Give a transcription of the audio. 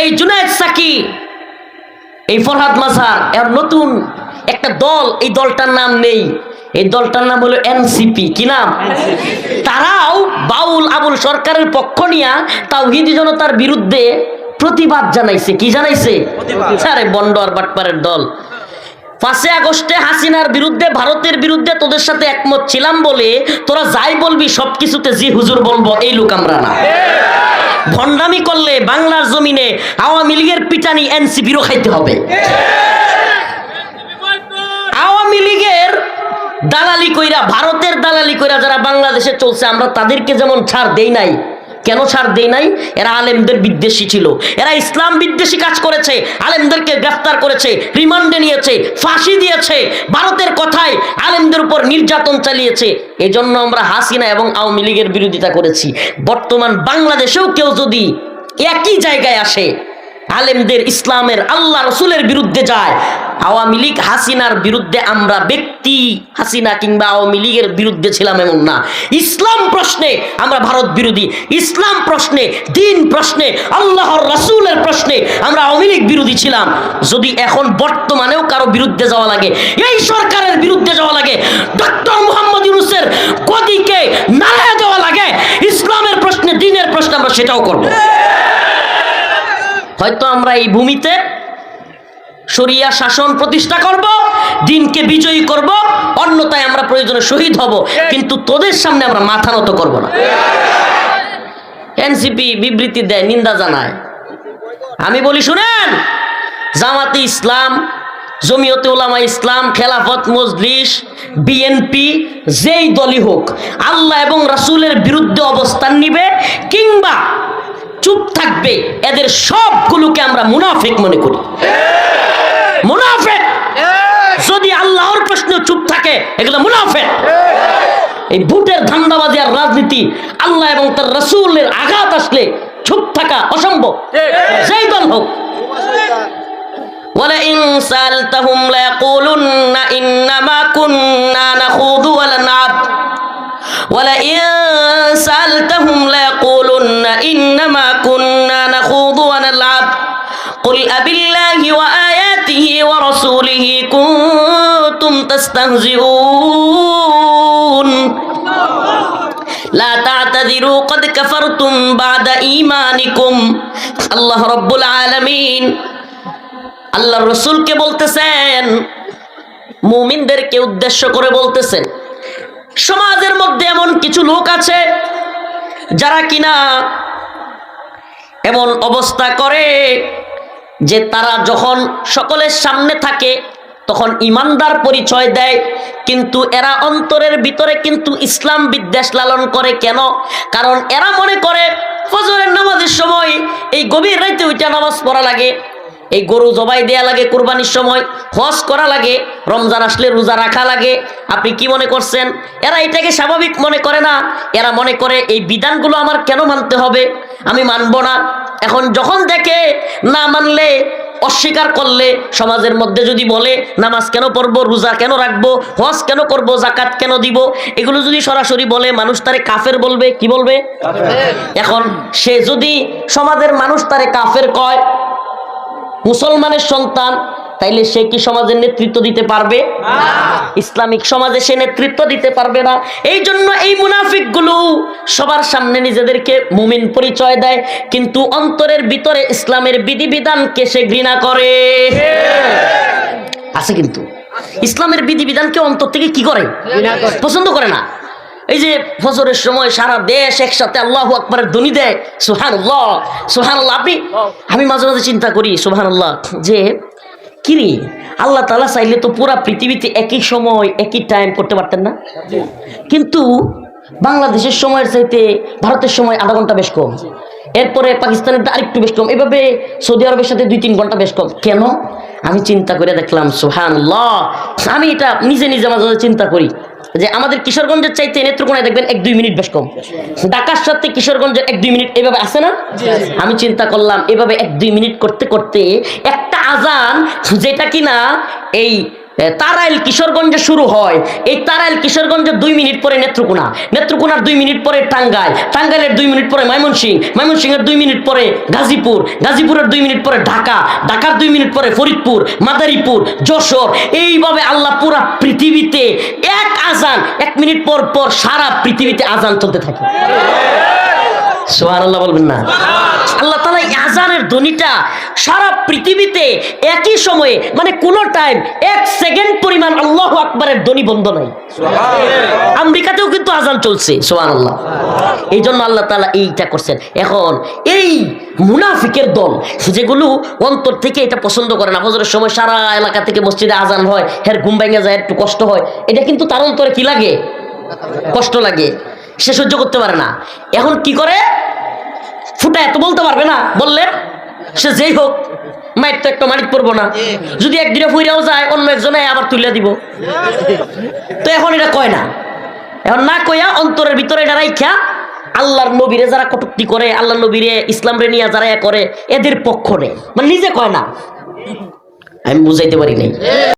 এই জুনায়েদ সাকি, এই ফরহাদ মাজার, এর নতুন একটা দল, এই দলটার নাম নেই, এই দলটার নাম হলো এনসিপি। কি নাম? তারাও বাউল আবুল সরকারের পক্ষ নিয়ে তাওহীদি জনতার বিরুদ্ধে প্রতিবাদ জানাইছে। কি জানাইছে? আরে বন্ড আর বাটপারের দল। 5 আগস্টে হাসিনার বিরুদ্ধে, ভারতের বিরুদ্ধে তোদের সাথে একমত ছিলাম বলে তোরা যাই বলবি সবকিছুতে জি হুজুর বলবো, এই লোক আমরা না। ভণ্ডামি করলে বাংলার জমিনে আওয়ামী লীগের পিটানি এনসিপিরও খাইতে হবে। আওয়ামী লীগের দালালি কইরা, ভারতের দালালি কইরা যারা বাংলাদেশে চলছে, আমরা তাদেরকে যেমন ছাড় দেই নাই। কেন ছাড় দেই নাই? এরা আলেমদের বিদ্বেষী ছিল, এরা ইসলাম বিদ্বেষী কাজ করেছে, আলেমদেরকে গ্রেফতার করেছে, রিমান্ডে নিয়েছে, ফাঁসি দিয়েছে, ভারতের কথায় আলেমদের উপর নির্যাতন চালিয়েছে। এজন্য আমরা হাসিনা এবং আওয়ামী লীগের বিরোধিতা করেছি। বর্তমান বাংলাদেশেও কেউ যদি একই জায়গায় আসে, আলেমদের, ইসলামের, আল্লাহ রসুলের বিরুদ্ধে যায়, আওয়ামী লীগ হাসিনার বিরুদ্ধে, আমরা ব্যক্তি হাসিনা কিংবা আওয়ামী লীগের বিরুদ্ধে ছিলাম এমন না। ইসলাম প্রশ্নে আমরা ভারত বিরোধী, ইসলাম প্রশ্নে, দিন প্রশ্নে, আল্লাহর রাসূলের প্রশ্নে আমরা আওয়ামী লীগ বিরোধী ছিলাম। যদি এখন বর্তমানেও কারো বিরুদ্ধে যাওয়া লাগে, এই সরকারের বিরুদ্ধে যাওয়া লাগে, ডক্টর মুহাম্মদ ইউনূসের গদিকে নাড়ায় দেওয়া লাগে, ইসলামের প্রশ্নে, দিনের প্রশ্নে, আমরা সেটাও করব। হয়তো আমরা এই ভূমিতে শরিয়া শাসন প্রতিষ্ঠা করব, দিনকে বিজয়ী করব, অন্যথায় আমরা প্রয়োজনে শহীদ হব, কিন্তু তোদের সামনে আমরা মাথা নত করব না। এনসিপি বিবৃতি দেয়, নিন্দা জানায়। আমি বলি শুনেন, জামাতে ইসলাম, জমিয়তে উলামা ইসলাম, খেলাফত মজলিস, বিএনপি, যেই দলই হোক, আল্লাহ এবং রাসূলের বিরুদ্ধে অবস্থান নিবে কিংবা চুপ থাকবে, এদের সবগুলোকে আমরা মুনাফিক মনে করি। মুনাফিক যদি আল্লাহর প্রশ্নে চুপ থাকে, এগুলো মুনাফিক। এই ভোটের ধান্দাবাজি আর রাজনীতি, আল্লাহ এবং তার রাসূলের আঘাত আসলে চুপ থাকা অসম্ভব, যেই দল হোক। ওয়ালাইন সালতাহুম লায়াকুলুন্না ইন্নামা কুন্না নাখুযু ওয়া নালআব ওয়ালাইন সালতাহুম লায়াকুলুন্না ইন্নামা কুন্না নাখুযু ওয়া নালআব কুল আবিল্লাহি ওয়া আয়াতিহি ওয়া রাসূলিহি কুনতুম তাস্তাহজিউন লা তা'তাযিরু ক্বাদ কাফারতুম বা'দা ঈমানিকুম। আল্লাহ রাব্বুল আলামিন আল্লাহর রাসূলকে বলতেছেন, মুমিনদেরকে উদ্দেশ্য করে বলতেছেন, সমাজের মধ্যে এমন কিছু লোক আছে যারা কিনা এমন অবস্থা করে যে তারা যখন সকলের সামনে থাকে তখন ইমানদার পরিচয় দেয়, কিন্তু এরা অন্তরের ভিতরে কিন্তু ইসলাম বিদ্বেষ লালন করে। কেন? কারণ এরা মনে করে ফজরের নামাজের সময় এই গভীর রাতে ওইটা নামাজ পড়া লাগে, এই গরু জবাই দেয়া লাগে কুরবানির সময়, হজ করা লাগে, রমজান আসলে রোজা রাখা লাগে। আপনি কি মনে করছেন? এরা এটাকে স্বাভাবিক মনে করে না। এরা মনে করে এই বিধানগুলো আমার কেন মানতে হবে, আমি মানবো না। এখন যখন দেখে না মানলে, অস্বীকার করলে, সমাজের মধ্যে যদি বলে নামাজ কেন পড়বো, রোজা কেন রাখবো, হজ কেন করব, যাকাত কেন দিব, এগুলো যদি সরাসরি বলে, মানুষ তারে কাফের বলবে। কি বলবে? এখন সে যদি সমাজের মানুষ তারে কাফের কয়, মুসলমানের সন্তান, তাইলে সে কি সমাজের নেতৃত্ব দিতে পারবে? ইসলামিক সমাজে সে নেতৃত্ব দিতে পারবে না। এই জন্য এই মুনাফিকগুলো সবার সামনে নিজেদেরকে মুমিন পরিচয় দেয়, কিন্তু অন্তরের ভিতরে ইসলামের বিধিবিধানকে সে ঘৃণা করে। আছে কিন্তু ইসলামের বিধিবিধানকে অন্তর থেকে কি করে? পছন্দ করে না। এই যে ফজরের সময় সারা দেশ একসাথে আল্লাহু আকবারের ধ্বনি দেয়, সুবহানাল্লাহ সুবহানাল্লাহ। আমি মাঝে মাঝে চিন্তা করি, সুবহানাল্লাহ, যে কিরে আল্লাহ তাআলা চাইলে তো পুরা পৃথিবীতে একই সময় একই টাইম করতে পারতেন না? কিন্তু বাংলাদেশের সময়ের চাইতে ভারতের সময় আধা ঘন্টা বেশ কম, এরপরে পাকিস্তানের আরেকটু বেশ কম, এভাবে সৌদি আরবের সাথে 2-3 ঘন্টা বেশ কম। কেন? আমি চিন্তা করে দেখলাম, সুবহানাল্লাহ, আমি এটা নিজে নিজে মাঝে মাঝে চিন্তা করি যে আমাদের কিশোরগঞ্জের চাইতে নেত্রকোনায় দেখবেন 1-2 মিনিট বেশ কম, ঢাকার সাথে কিশোরগঞ্জের 1-2 মিনিট এভাবে আছে না? আমি চিন্তা করলাম এভাবে 1-2 মিনিট করতে করতে একটা আজান, যেটা কিনা এই তারাইল কিশোরগঞ্জে শুরু হয়, এই তারাইল কিশোরগঞ্জে 2 মিনিট পরে নেত্রকোনা, নেত্রকোনার 2 মিনিট পরে টাঙ্গাইল, টাঙ্গাইলের 2 মিনিট পরে ময়মনসিংহ, ময়মনসিংহের 2 মিনিট পরে গাজীপুর, গাজীপুরের 2 মিনিট পরে ঢাকা, ঢাকার 2 মিনিট পরে ফরিদপুর, মাদারীপুর, যশোর। এইভাবে আল্লাহ পুরা পৃথিবীতে এক আজান 1 মিনিট পর পর সারা পৃথিবীতে আজান চলতে থাকে। সুবহানাল্লাহ বলবেন না? আল্লাহ তাআলা আজানের ধ্বনিটা সারা পৃথিবীতে একই সময়ে, মানে কোন টাইম 1 সেকেন্ড পরিমাণ আল্লাহু আকবারের ধ্বনি বন্ধ নাই। আমেরিকাতেও কিন্তু আজান চলছে। সুবহানাল্লাহ। এই জন্য আল্লাহ তাআলা এইটা করছেন। এখন এই মুনাফিকের দল যেগুলো অন্তর থেকে এটা পছন্দ করে না, ফজরের সময় সারা এলাকা থেকে মসজিদে আজান হয়, এর ঘুম ভেঙে যায়, একটু কষ্ট হয়, এটা কিন্তু তার অন্তরে কি লাগে? কষ্ট লাগে, সে সহ্য করতে পারে না। এখন কি করে? ফুটা এত বলতে পারবে না, বললে সে যেই হোক মাইট তো একটা মারিত পড়বো না, যদি একদিনে ফুইরাও যায় অন্য একজনে আবার তুলে দিব। তো এখন এটা কয় না, এখন না কইয়া অন্তরের ভিতরে এটা রাইখা আল্লাহর নবীরে যারা কটূক্তি করে, আল্লাহর নবীরে ইসলাম রে নিয়ে যারা করে, এদের পক্ষ নেই, মানে নিজে কয় না। আমি বুঝাইতে পারি নাই।